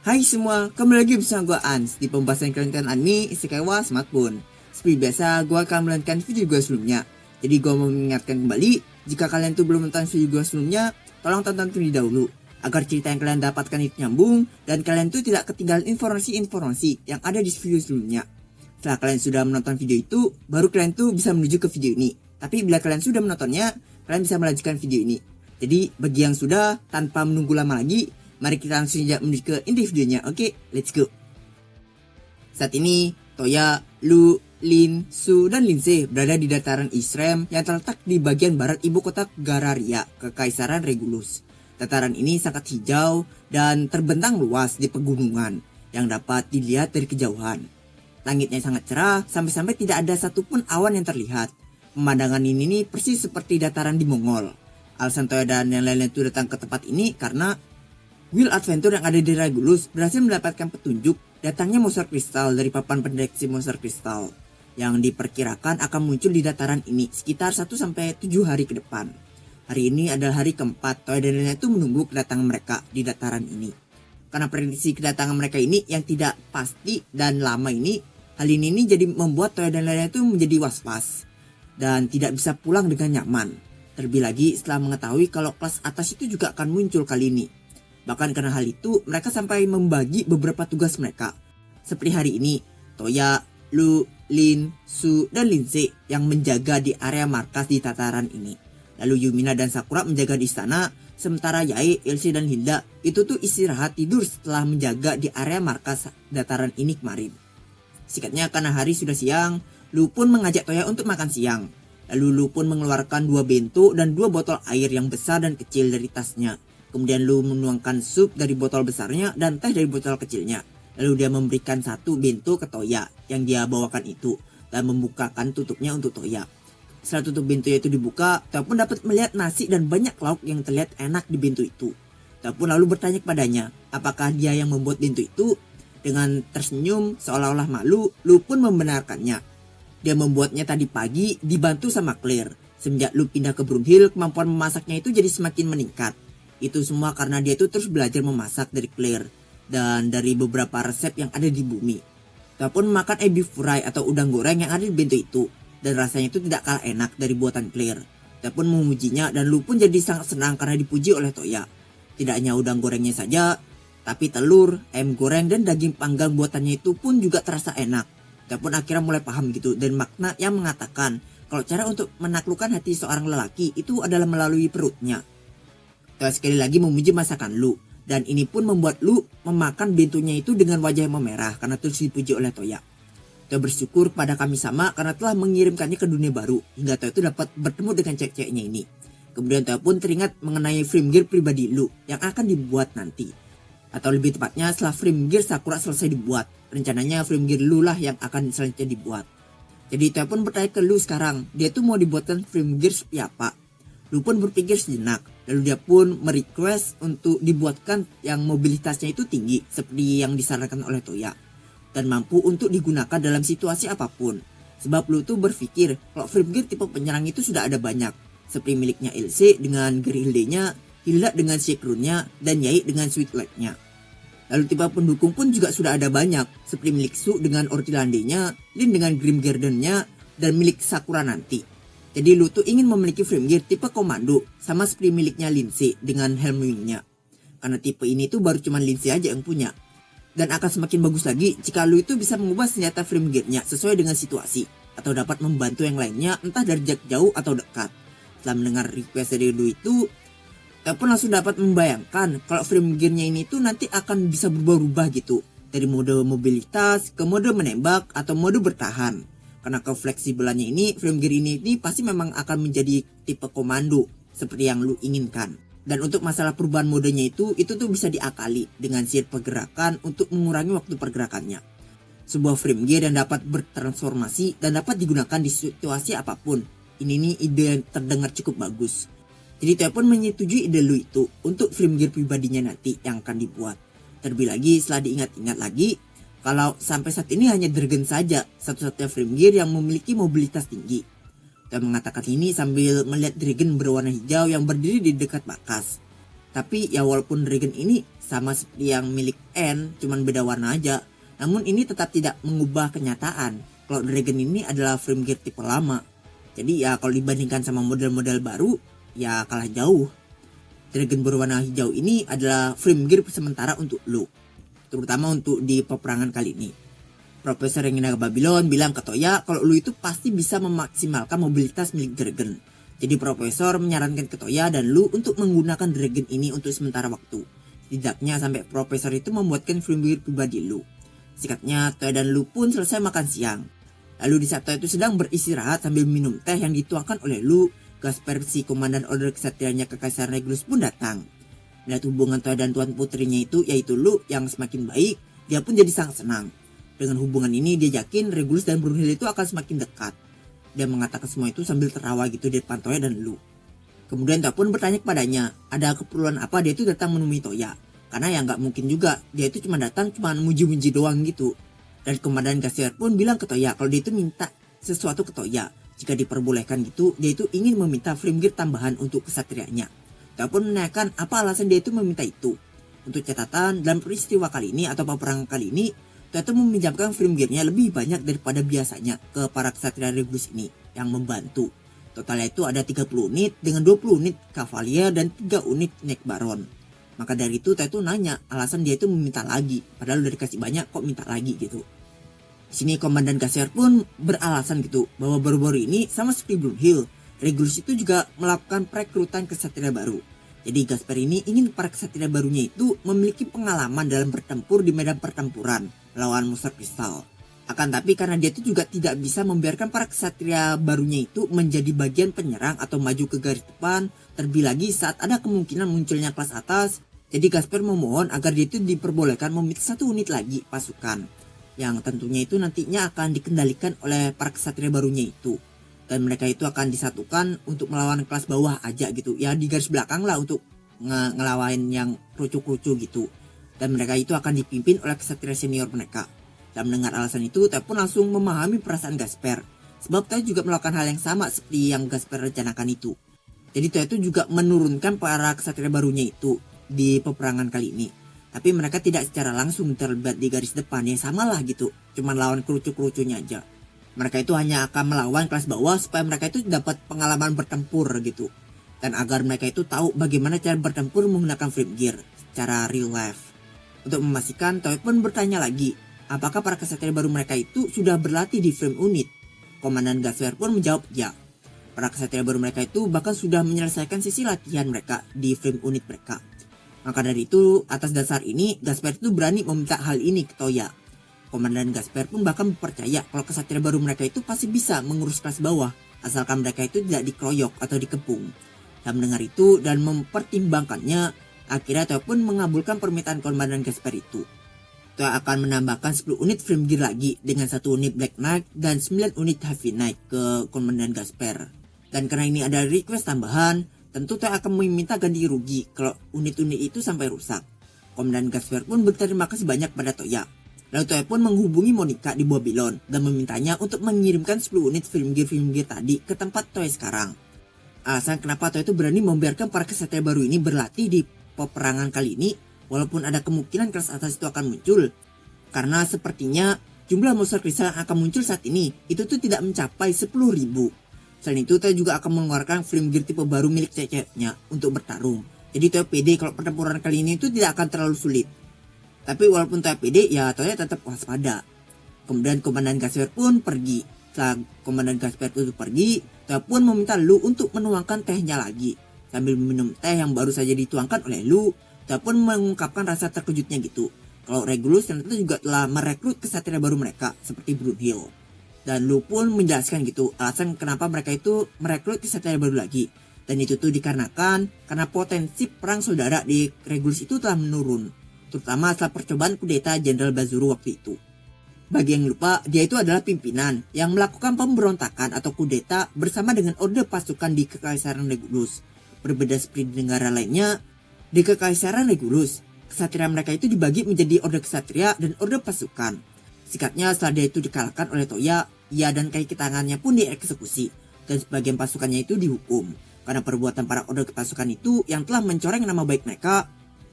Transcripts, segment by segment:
Hai semua, kembali lagi bersama gue Ans di pembahasan konten anime Isekai wa Smartphone. Seperti biasa, gue akan melanjutkan video gue sebelumnya. Jadi gue mau mengingatkan kembali, jika kalian tuh belum nonton video gue sebelumnya, tolong tonton terlebih dahulu agar cerita yang kalian dapatkan itu nyambung dan kalian tuh tidak ketinggalan informasi-informasi yang ada di video sebelumnya. Setelah kalian sudah menonton video itu, baru kalian tuh bisa menuju ke video ini. Tapi bila kalian sudah menontonnya, kalian bisa melanjutkan video ini. Jadi bagi yang sudah, tanpa menunggu lama lagi, mari kita langsung saja menuju ke inti videonya. Oke, let's go. Saat ini, Toya, Lu, Lin, Su, dan Linse berada di dataran Isrem yang terletak di bagian barat ibu kota Gararia, Kekaisaran Regulus. Dataran ini sangat hijau dan terbentang luas di pegunungan yang dapat dilihat dari kejauhan. Langitnya sangat cerah, sampai-sampai tidak ada satupun awan yang terlihat. Pemandangan ini persis seperti dataran di Mongol. Alasan Toya dan yang lain-lain itu datang ke tempat ini karena Will Adventure yang ada di Regulus berhasil mendapatkan petunjuk datangnya monster kristal dari papan pendeteksi monster kristal yang diperkirakan akan muncul di dataran ini sekitar 1-7 hari ke depan. Hari ini adalah hari keempat Toya dan lain-lain itu menunggu kedatangan mereka di dataran ini. Karena prediksi kedatangan mereka ini yang tidak pasti dan lama ini, hal ini jadi membuat Toya dan lain-lain itu menjadi was-was dan tidak bisa pulang dengan nyaman. Terlebih lagi setelah mengetahui kalau kelas atas itu juga akan muncul kali ini. Bahkan karena hal itu, mereka sampai membagi beberapa tugas mereka. Seperti hari ini, Toya, Lu, Lin, Su, dan Linse yang menjaga di area markas di dataran ini. Lalu Yumina dan Sakura menjaga di istana, sementara Yae, Ilse, dan Hilda itu tuh istirahat tidur setelah menjaga di area markas dataran ini kemarin. Singkatnya karena hari sudah siang, Lu pun mengajak Toya untuk makan siang. Lalu Lu pun mengeluarkan 2 bento dan 2 botol air yang besar dan kecil dari tasnya. Kemudian Lu menuangkan sup dari botol besarnya dan teh dari botol kecilnya. Lalu dia memberikan 1 bento ke Toya yang dia bawakan itu dan membukakan tutupnya untuk Toya. Setelah tutup bentonya itu dibuka, Toya pun dapat melihat nasi dan banyak lauk yang terlihat enak di bento itu. Toya pun lalu bertanya kepadanya, apakah dia yang membuat bento itu? Dengan tersenyum seolah-olah malu, Lu pun membenarkannya. Dia membuatnya tadi pagi dibantu sama Claire. Semenjak Lu pindah ke Brunhild, kemampuan memasaknya itu jadi semakin meningkat. Itu semua karena dia itu terus belajar memasak dari Claire dan dari beberapa resep yang ada di bumi. Dia pun makan beef fry atau udang goreng yang ada di bento itu dan rasanya itu tidak kalah enak dari buatan Claire. Dia pun memujinya dan Lu pun jadi sangat senang karena dipuji oleh Toya. Tidak hanya udang gorengnya saja, tapi telur, ayam goreng dan daging panggang buatannya itu pun juga terasa enak. Dia pun akhirnya mulai paham gitu dan makna yang mengatakan kalau cara untuk menaklukkan hati seorang lelaki itu adalah melalui perutnya. Toya sekali lagi memuji masakan Lu dan ini pun membuat Lu memakan bentonya itu dengan wajah yang memerah karena terus dipuji oleh Toya. Toya bersyukur pada kami sama karena telah mengirimkannya ke dunia baru hingga Toya itu dapat bertemu dengan cek-ceknya ini. Kemudian Toya pun teringat mengenai frame gear pribadi Lu yang akan dibuat nanti. Atau lebih tepatnya setelah frame gear Sakura selesai dibuat. Rencananya frame gear Lu lah yang akan selanjutnya dibuat. Jadi Toya pun bertanya ke Lu sekarang, dia tuh mau dibuatkan frame gear seperti apa. Lu pun berpikir sejenak, lalu dia pun merequest untuk dibuatkan yang mobilitasnya itu tinggi seperti yang disarankan oleh Toya dan mampu untuk digunakan dalam situasi apapun. Sebab Lu tuh berpikir kalau frame gear tipe penyerang itu sudah ada banyak, seperti miliknya Ilse dengan Gerhilde-nya, Hilda dengan Shake-Rune-nya, dan Yae dengan Sweet Light-nya. Lalu tipe pendukung pun juga sudah ada banyak, seperti milik Su dengan Ortilande-nya, Lin dengan Grim Garden-nya, dan milik Sakura nanti. Jadi Lu tuh ingin memiliki frame gear tipe komando, sama seperti miliknya Linse dengan Helm Wing-nya. Karena tipe ini tuh baru cuma Linse aja yang punya. Dan akan semakin bagus lagi jika Lu itu bisa mengubah senjata frame gear-nya sesuai dengan situasi, atau dapat membantu yang lainnya entah dari jarak jauh atau dekat. Setelah mendengar request dari Lu itu, Kita pun langsung dapat membayangkan kalau frame gear-nya ini tuh nanti akan bisa berubah-ubah gitu. Dari mode mobilitas ke mode menembak atau mode bertahan. Karena kefleksibelannya ini, frame gear ini pasti memang akan menjadi tipe komando seperti yang Lu inginkan. Dan untuk masalah perubahan modenya itu tuh bisa diakali dengan sihir pergerakan untuk mengurangi waktu pergerakannya. Sebuah frame gear yang dapat bertransformasi dan dapat digunakan di situasi apapun. Ini nih ide yang terdengar cukup bagus. Jadi Toya pun menyetujui ide Lu itu untuk frame gear pribadinya nanti yang akan dibuat. Terlebih lagi setelah diingat-ingat lagi, kalau sampai saat ini hanya Dragon saja satu-satunya frame gear yang memiliki mobilitas tinggi. Toya mengatakan ini sambil melihat Dragon berwarna hijau yang berdiri di dekat markas. Tapi ya walaupun dragon ini sama seperti yang milik N, cuman beda warna aja, namun ini tetap tidak mengubah kenyataan kalau dragon ini adalah frame gear tipe lama. Jadi ya kalau dibandingkan sama model-model baru, ya kalah jauh. Dragon berwarna hijau ini adalah frame gear sementara untuk Lu, terutama untuk di peperangan kali ini. Profesor yang ke Babylon bilang ke Toya kalau Lu itu pasti bisa memaksimalkan mobilitas milik dragon. Jadi Profesor menyarankan ke Toya dan Lu untuk menggunakan dragon ini untuk sementara waktu. Setidaknya sampai Profesor itu membuatkan frame gear pribadi Lu. Singkatnya, Toya dan Lu pun selesai makan siang. Lalu di saat Toya itu sedang beristirahat sambil minum teh yang dituangkan oleh Lu, Gasper si komandan order kesatrianya Kekaisaran Regulus pun datang. Melihat hubungan Toya dan tuan putrinya itu yaitu Lu yang semakin baik, dia pun jadi sangat senang. Dengan hubungan ini dia yakin Regulus dan Brunhild itu akan semakin dekat. Dia mengatakan semua itu sambil tertawa gitu di depan Toya dan Lu. Kemudian Toya pun bertanya kepadanya, ada keperluan apa dia itu datang menemui Toya. Karena ya nggak mungkin juga, dia itu cuma datang cuma muji-muji doang gitu. Dan komandan Gasper pun bilang ke Toya kalau dia itu minta sesuatu ke Toya. Jika diperbolehkan gitu, dia itu ingin meminta frame gear tambahan untuk kesatrianya. Toya pun menanyakan apa alasan dia itu meminta itu. Untuk catatan, dalam peristiwa kali ini atau peperangan kali ini, Toya itu meminjamkan frame gearnya lebih banyak daripada biasanya ke para kesatria Regulus ini yang membantu. Totalnya itu ada 30 unit dengan 20 unit Cavalier dan 3 unit Neck Baron. Maka dari itu Toya itu nanya alasan dia itu meminta lagi, padahal udah dikasih banyak kok minta lagi gitu. Di sini komandan Gasper pun beralasan gitu bahwa baru-baru ini sama seperti Brunhild, Regulus itu juga melakukan perekrutan kesatria baru. Jadi Gasper ini ingin para kesatria barunya itu memiliki pengalaman dalam bertempur di medan pertempuran melawan monster kristal. Akan tapi karena dia itu juga tidak bisa membiarkan para kesatria barunya itu menjadi bagian penyerang atau maju ke garis depan, terlebih lagi saat ada kemungkinan munculnya kelas atas. Jadi Gasper memohon agar dia itu diperbolehkan memiliki 1 unit lagi pasukan, yang tentunya itu nantinya akan dikendalikan oleh para kesatria barunya itu. Dan mereka itu akan disatukan untuk melawan kelas bawah aja gitu, ya di garis belakang lah untuk ngelawan yang kerucu-kerucu gitu. Dan mereka itu akan dipimpin oleh kesatria senior mereka. Dan mendengar alasan itu, Toya pun langsung memahami perasaan Gasper. Sebab Toya juga melakukan hal yang sama seperti yang Gasper rencanakan itu. Jadi Toya itu juga menurunkan para kesatria barunya itu di peperangan kali ini. Tapi mereka tidak secara langsung terlibat di garis depan, ya samalah gitu. Cuman lawan kerucu-kerucunya aja. Mereka itu hanya akan melawan kelas bawah supaya mereka itu dapat pengalaman bertempur gitu. Dan agar mereka itu tahu bagaimana cara bertempur menggunakan frame gear secara real life. Untuk memastikan, Toya pun bertanya lagi, apakah para kesatria baru mereka itu sudah berlatih di frame unit? Komandan Gasper pun menjawab ya. Para kesatria baru mereka itu bahkan sudah menyelesaikan sesi latihan mereka di frame unit mereka. Maka dari itu, atas dasar ini, Gasper itu berani meminta hal ini ke Toya. Komandan Gasper pun bahkan percaya kalau kesatria baru mereka itu pasti bisa mengurus kelas bawah, asalkan mereka itu tidak dikeroyok atau dikepung. Dan mendengar itu dan mempertimbangkannya, akhirnya Toya pun mengabulkan permintaan Komandan Gasper itu. Toya akan menambahkan 10 unit frame gear lagi dengan 1 unit Black Knight dan 9 unit Heavy Knight ke Komandan Gasper. Dan karena ini ada request tambahan, tentu Toya akan meminta ganti rugi kalau unit-unit itu sampai rusak. Komandan Gasper pun berterima kasih banyak pada Toya. Lalu Toya pun menghubungi Monica di Babylon dan memintanya untuk mengirimkan 10 unit frame gear tadi ke tempat Toya sekarang. Alasan kenapa Toya itu berani membiarkan para kesatria baru ini berlatih di peperangan kali ini, walaupun ada kemungkinan kelas atas itu akan muncul. Karena sepertinya jumlah monster kristal yang akan muncul saat ini itu tuh tidak mencapai 10.000. Selain itu Toya juga akan mengeluarkan frame gear tipe baru milik ceweknya untuk bertarung. Jadi Toya pede kalau pertempuran kali ini itu tidak akan terlalu sulit. Tapi walaupun Toya pede, ya Toya tetap waspada. Kemudian Komandan Gasper pun pergi. Setelah Komandan Gasper itu pergi, Toya pun meminta Lu untuk menuangkan tehnya lagi. Sambil meminum teh yang baru saja dituangkan oleh Lu, Toya pun mengungkapkan rasa terkejutnya gitu. Kalau Regulus ternyata juga telah merekrut kesatria baru mereka, seperti Brunhild. Dan Lu pun menjelaskan gitu alasan kenapa mereka itu merekrut kesatria baru lagi. Dan itu tuh dikarenakan karena potensi perang saudara di Regulus itu telah menurun. Terutama setelah percobaan kudeta Jenderal Bazuru waktu itu. Bagi yang lupa, dia itu adalah pimpinan yang melakukan pemberontakan atau kudeta bersama dengan orde pasukan di Kekaisaran Regulus. Berbeda seperti di negara lainnya, di Kekaisaran Regulus, kesatria mereka itu dibagi menjadi orde kesatria dan orde pasukan. Singkatnya setelah dia itu dikalahkan oleh Toya, ia dan kaki tangannya pun dieksekusi, dan sebagian pasukannya itu dihukum. Karena perbuatan para Orde Ketasukan itu yang telah mencoreng nama baik mereka,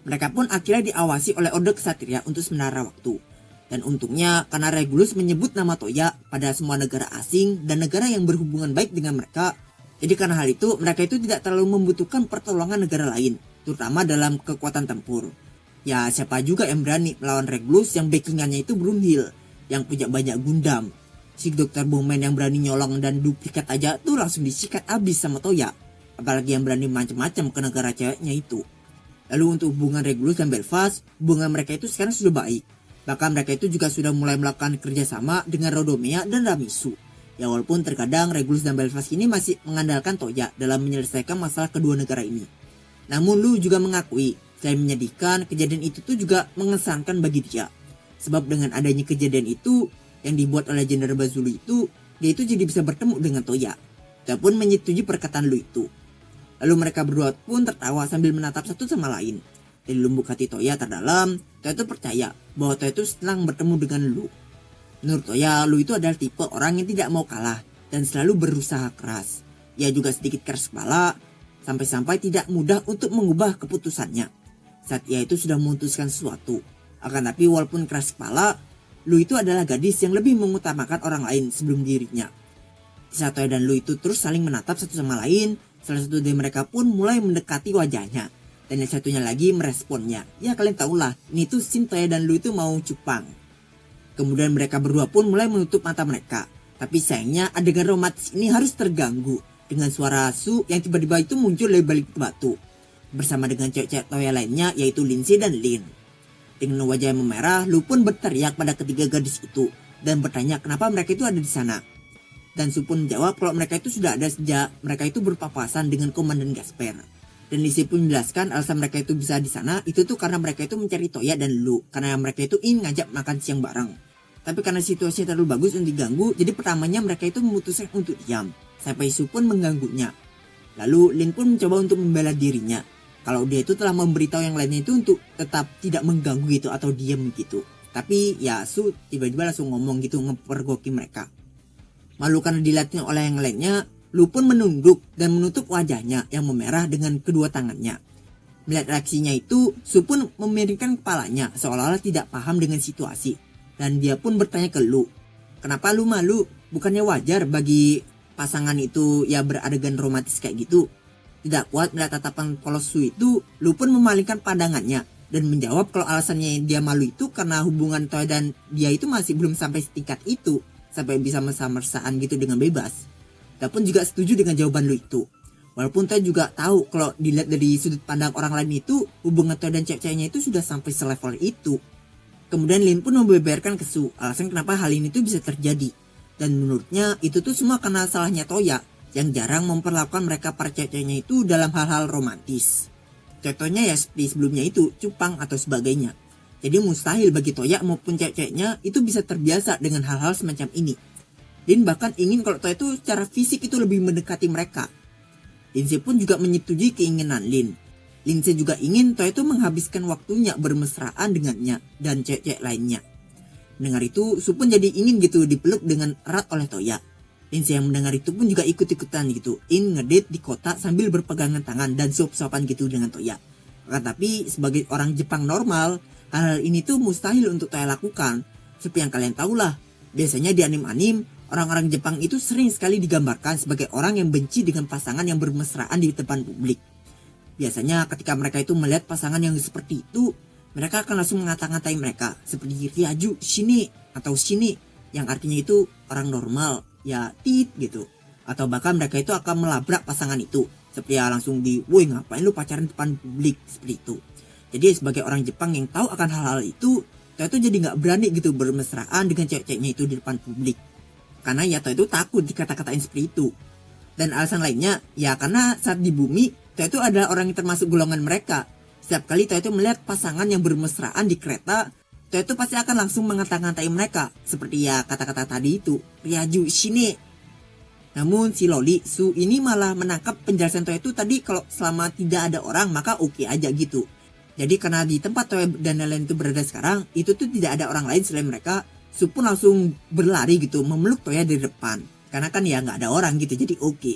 mereka pun akhirnya diawasi oleh Orde Kesatria untuk sementara waktu. Dan untungnya karena Regulus menyebut nama Toya pada semua negara asing dan negara yang berhubungan baik dengan mereka, jadi karena hal itu mereka itu tidak terlalu membutuhkan pertolongan negara lain, terutama dalam kekuatan tempur. Ya siapa juga yang berani melawan Regulus yang backingannya itu Brunhild, yang punya banyak Gundam. Si Dr. Bowman yang berani nyolong dan duplikat aja tuh langsung disikat abis sama Toya. Apalagi yang berani macam-macam ke negara ceweknya itu. Lalu untuk hubungan Regulus dan Belfast, hubungan mereka itu sekarang sudah baik. Bahkan mereka itu juga sudah mulai melakukan kerjasama dengan Rodomea dan Ramisu. Ya walaupun terkadang Regulus dan Belfast ini masih mengandalkan Toya dalam menyelesaikan masalah kedua negara ini. Namun Lu juga mengakui, selain menyedihkan, kejadian itu tuh juga mengesankan bagi dia. Sebab dengan adanya kejadian itu yang dibuat oleh Jenderal Bazulu itu, dia itu jadi bisa bertemu dengan Toya. Dia pun menyetujui perkataan Lu itu. Lalu mereka berdua pun tertawa sambil menatap satu sama lain. Dari lubuk hati Toya terdalam, Toya itu percaya bahwa Toya itu senang bertemu dengan Lu. Menurut Toya, Lu itu adalah tipe orang yang tidak mau kalah dan selalu berusaha keras. Ia juga sedikit keras kepala, sampai-sampai tidak mudah untuk mengubah keputusannya. Saat ia itu sudah memutuskan sesuatu. Akan tapi walaupun keras kepala, Lu itu adalah gadis yang lebih mengutamakan orang lain sebelum dirinya. Saat Toya dan Lu itu terus saling menatap satu sama lain, salah satu dari mereka pun mulai mendekati wajahnya. Dan yang satunya lagi meresponnya. Ya kalian tahulah, ini tuh scene Toya dan Lu itu mau cupang. Kemudian mereka berdua pun mulai menutup mata mereka. Tapi sayangnya adegan romantis ini harus terganggu dengan suara Su yang tiba-tiba itu muncul dari balik batu. Bersama dengan cewek-cewek Toya lainnya yaitu Lindsay dan Lin. Dengan wajah yang memerah, Lu pun berteriak pada ketiga gadis itu. Dan bertanya kenapa mereka itu ada di sana. Dan Su pun menjawab kalau mereka itu sudah ada sejak mereka itu berpapasan dengan Komandan Gasper. Dan Lindsay pun menjelaskan alasan mereka itu bisa di sana itu tuh karena mereka itu mencari Toya dan Lu. Karena mereka itu ingin ngajak makan siang bareng. Tapi karena situasinya terlalu bagus untuk diganggu, jadi pertamanya mereka itu memutuskan untuk diam. Sampai Su pun mengganggunya. Lalu Lin pun mencoba untuk membela dirinya. Kalau dia itu telah memberitahu yang lainnya itu untuk tetap tidak mengganggu gitu atau diam gitu. Tapi ya Su tiba-tiba langsung ngomong gitu ngepergoki mereka. Malu karena dilihatin oleh yang lainnya, Lu pun menunduk dan menutup wajahnya yang memerah dengan kedua tangannya. Melihat reaksinya itu, Su pun memiringkan kepalanya seolah-olah tidak paham dengan situasi. Dan dia pun bertanya ke Lu, kenapa Lu malu? Bukannya wajar bagi pasangan itu ya beradegan romantis kayak gitu? Tidak kuat melihat tatapan polos Su itu, Lu pun memalingkan pandangannya dan menjawab kalau alasannya dia malu itu karena hubungan Toya dan dia itu masih belum sampai setingkat itu, sampai bisa mesra-mesraan gitu dengan bebas. Dia pun juga setuju dengan jawaban Lu itu. Walaupun Toya juga tahu kalau dilihat dari sudut pandang orang lain itu, hubungan Toya dan cewek-ceweknya itu sudah sampai selevel itu. Kemudian Lin pun membeberkan ke Su alasan kenapa hal ini tuh bisa terjadi. Dan menurutnya itu tuh semua karena salahnya Toya yang jarang memperlakukan mereka para cewek-ceweknya itu dalam hal-hal romantis. Contohnya ya seperti sebelumnya itu, cupang atau sebagainya. Jadi mustahil bagi Toya maupun cewek-ceweknya itu bisa terbiasa dengan hal-hal semacam ini. Lin bahkan ingin kalau Toya itu secara fisik itu lebih mendekati mereka. Lindsay pun juga menyetujui keinginan Lin. Lindsay juga ingin Toya itu menghabiskan waktunya bermesraan dengannya dan cewek-cewek lainnya. Mendengar itu, Su pun jadi ingin gitu dipeluk dengan erat oleh Toya. Lindsay yang mendengar itu pun juga ikut-ikutan gitu, ingin ngedate di kota sambil berpegangan tangan dan suap-suapan gitu dengan Toya. Tapi sebagai orang Jepang normal, hal ini tuh mustahil untuk Toya lakukan. Seperti yang kalian tahu lah, biasanya di anim-anim, orang-orang Jepang itu sering sekali digambarkan sebagai orang yang benci dengan pasangan yang bermesraan di depan publik. Biasanya ketika mereka itu melihat pasangan yang seperti itu, mereka akan langsung ngata-ngatai mereka seperti Ryaju Shini atau Shini yang artinya itu orang normal, ya tit gitu. Atau bahkan mereka itu akan melabrak pasangan itu seperti ya langsung woi ngapain lu pacaran depan publik seperti itu. Jadi sebagai orang Jepang yang tahu akan hal-hal itu, Toya itu jadi nggak berani gitu bermesraan dengan cewek-ceweknya itu di depan publik. Karena ya Toya itu takut dikata-katain seperti itu. Dan alasan lainnya ya karena saat di bumi Toya itu adalah orang yang termasuk golongan mereka. Setiap kali Toya itu melihat pasangan yang bermesraan di kereta, Toya itu pasti akan langsung mengata-ngatai mereka. Seperti ya kata-kata tadi itu, Ryaju Shini. Namun si Loli Su ini malah menangkap penjelasan Toya itu tadi kalau selama tidak ada orang maka oke aja gitu. Jadi karena di tempat Toya dan lain itu berada sekarang, itu tuh tidak ada orang lain selain mereka, Su pun langsung berlari gitu memeluk Toya dari depan. Karena kan ya nggak ada orang gitu, jadi oke.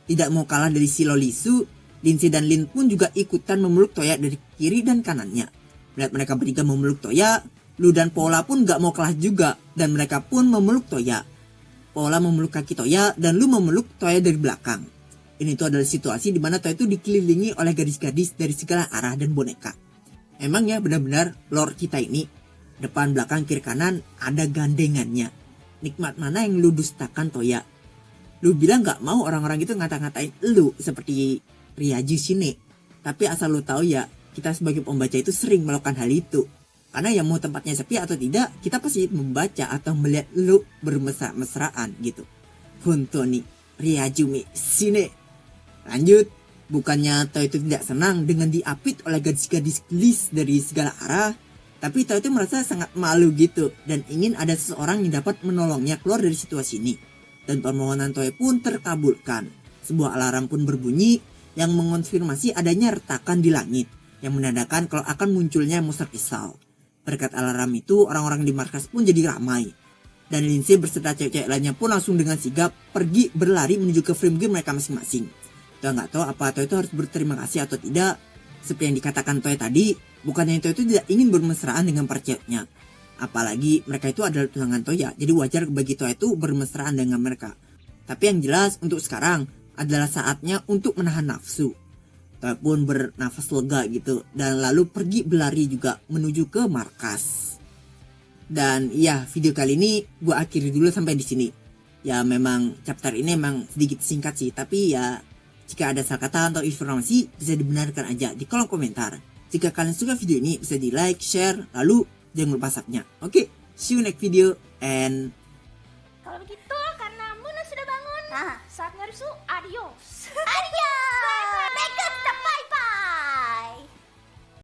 Tidak mau kalah dari si Lolisu, Lindsay dan Lin pun juga ikutan memeluk Toya dari kiri dan kanannya. Melihat mereka bertiga memeluk Toya, Lu dan Paula pun gak mau kalah juga, dan mereka pun memeluk Toya. Paula memeluk kaki Toya dan Lu memeluk Toya dari belakang. Ini tuh adalah situasi di mana Toya itu dikelilingi oleh gadis-gadis dari segala arah dan boneka. Emang ya benar-benar lore kita ini, depan, belakang, kiri, kanan ada gandengannya. Nikmat mana yang lu dustakan Toya? Lu bilang gak mau orang-orang itu ngata-ngatain lu seperti Ryaju Shine. Tapi asal lu tahu ya, kita sebagai pembaca itu sering melakukan hal itu. Karena ya mau tempatnya sepi atau tidak, kita pasti membaca atau melihat lu bermesra-mesraan gitu. Hontou ni Ryajumi Shine. Lanjut, bukannya Toya itu tidak senang dengan diapit oleh gadis-gadis gelis dari segala arah, tapi Toya itu merasa sangat malu gitu dan ingin ada seseorang yang dapat menolongnya keluar dari situasi ini. Dan permohonan Toya pun terkabulkan. Sebuah alarm pun berbunyi yang mengonfirmasi adanya retakan di langit yang menandakan kalau akan munculnya monster pisau. Berkat alarm itu, orang-orang di markas pun jadi ramai. Dan Lindsay berserta cewek-cewek lainnya pun langsung dengan sigap pergi berlari menuju ke frame game mereka masing-masing. Toya nggak tahu apa Toya itu harus berterima kasih atau tidak. Seperti yang dikatakan Toya tadi, bukannya Toya itu tidak ingin bermesraan dengan para ceweknya. Apalagi mereka itu adalah tunangan Toya, jadi wajar bagi Toya itu bermesraan dengan mereka. Tapi yang jelas untuk sekarang adalah saatnya untuk menahan nafsu. Toya pun bernafas lega gitu dan lalu pergi berlari juga menuju ke markas. Dan ya, video kali ini gue akhiri dulu sampai di sini. Ya memang chapter ini emang sedikit singkat sih, tapi ya jika ada salah kata atau informasi bisa dibenarkan aja di kolom komentar. Jika kalian suka video ini bisa di like, share, lalu jangan lupa subscribe-nya. Oke, see you next video and kalau begitu karena Muna sudah bangun, saatnya rusuh. Adios. Adios.